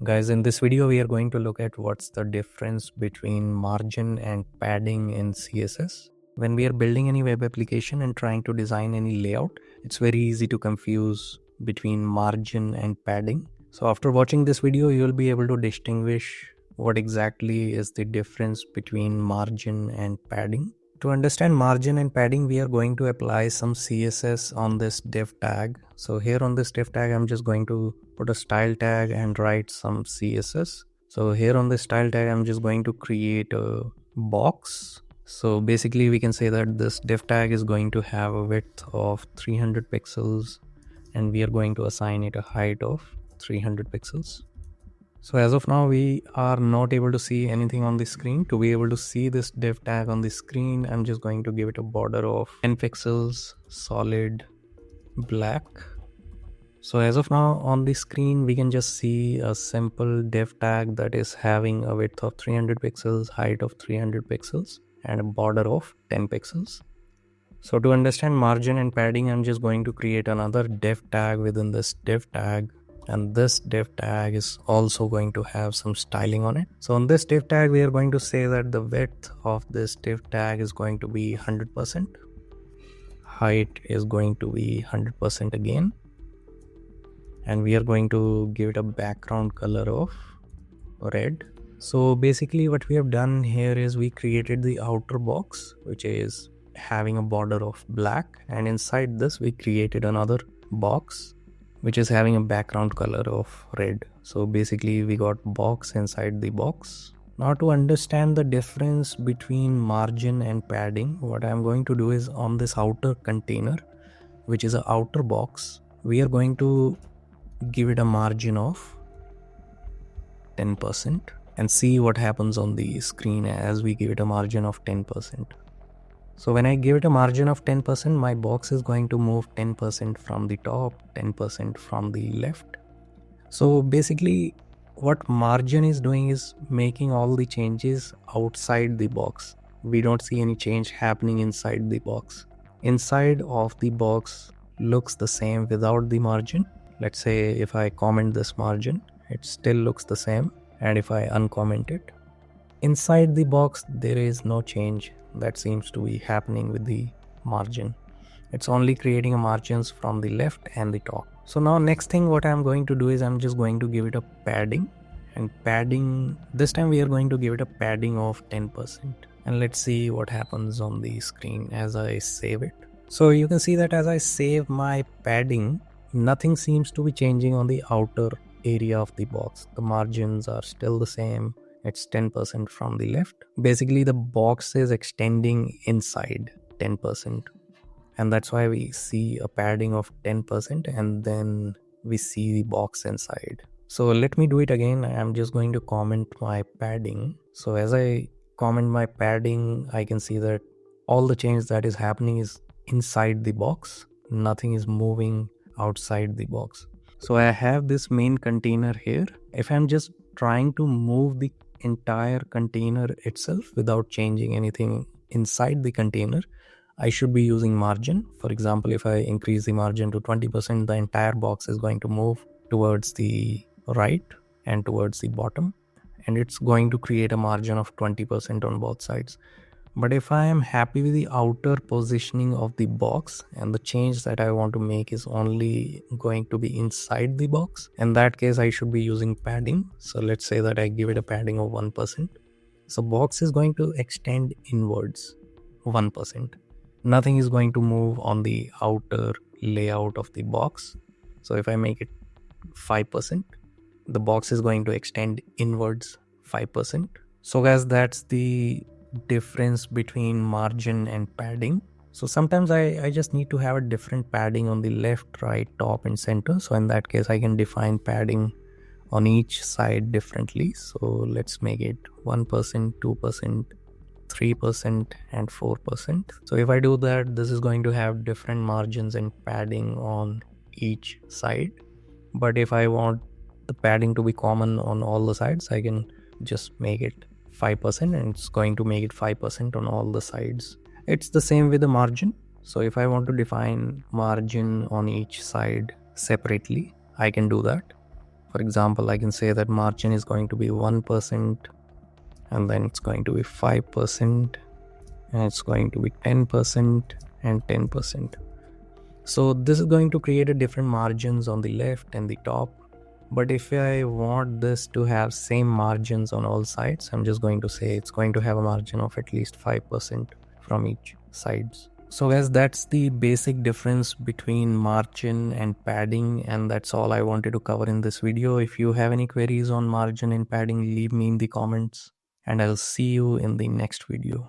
Guys, in this video we are going to look at what's the difference between margin and padding in CSS. When we are building any web application and trying to design any layout, it's very easy to confuse between margin and padding. So after watching this video, you'll be able to distinguish what exactly is the difference between margin and padding. To understand margin and padding, we are going to apply some CSS on this div tag. So here on this div tag, I'm just going to put a style tag and write some CSS. So here on this style tag, I'm just going to create a box. So basically we can say that this div tag is going to have a width of 300 pixels and we are going to assign it a height of 300 pixels. So as of now, we are not able to see anything on the screen. To be able to see this div tag on the screen, I'm just going to give it a border of 10 pixels, solid black. So as of now on the screen, we can just see a simple div tag that is having a width of 300 pixels, height of 300 pixels, and a border of 10 pixels. So to understand margin and padding, I'm just going to create another div tag within this div tag. And this div tag is also going to have some styling on it. So on this div tag, we are going to say that the width of this div tag is going to be 100%. Height is going to be 100% again. And we are going to give it a background color of red. So basically what we have done here is we created the outer box, which is having a border of black. And inside this, we created another box which is having a background color of red. So basically we got box inside the box. Now to understand the difference between margin and padding, what I'm going to do is on this outer container, which is an outer box, we are going to give it a margin of 10% and see what happens on the screen as we give it a margin of 10%. So when I give it a margin of 10%, my box is going to move 10% from the top, 10% from the left. So basically what margin is doing is making all the changes outside the box. We don't see any change happening inside the box. Inside of the box looks the same without the margin. Let's say if I comment this margin, it still looks the same. And if I uncomment it, inside the box, there is no change that seems to be happening with the margin. It's only creating a margins from the left and the top. So now next thing what I'm going to do is I'm just going to give it a padding, and padding, this time we are going to give it a padding of 10%. And let's see what happens on the screen as I save it. So you can see that as I save my padding, nothing seems to be changing on the outer area of the box. The margins are still the same. It's 10% from the left. Basically the box is extending inside 10%. And that's why we see a padding of 10% and then we see the box inside. So let me do it again. I'm just going to comment my padding. So as I comment my padding, I can see that all the change that is happening is inside the box. Nothing is moving outside the box. So I have this main container here. If I'm just trying to move the entire container itself without changing anything inside the container, I should be using margin. For example, if I increase the margin to 20%, the entire box is going to move towards the right and towards the bottom, and it's going to create a margin of 20% on both sides. But if I am happy with the outer positioning of the box and the change that I want to make is only going to be inside the box, in that case I should be using padding. So let's say that I give it a padding of 1%. So box is going to extend inwards 1%. Nothing is going to move on the outer layout of the box. So if I make it 5%, the box is going to extend inwards 5%. So guys, that's the difference between margin and padding. So sometimes I just need to have a different padding on the left, right, top and center. So in that case I can define padding on each side differently. So let's make it 1%, 2%, 3% and 4%. So if I do that, this is going to have different margins and padding on each side. But if I want the padding to be common on all the sides, I can just make it 5% and it's going to make it 5% on all the sides. It's the same with the margin. So if I want to define margin on each side separately, I can do that. For example, I can say that margin is going to be 1%, and then it's going to be 5%, and it's going to be 10% and 10%. So this is going to create a different margins on the left and the top. But if I want this to have same margins on all sides, I'm just going to say it's going to have a margin of at least 5% from each sides. So guys, that's the basic difference between margin and padding, and that's all I wanted to cover in this video. If you have any queries on margin and padding, leave me in the comments, and I'll see you in the next video.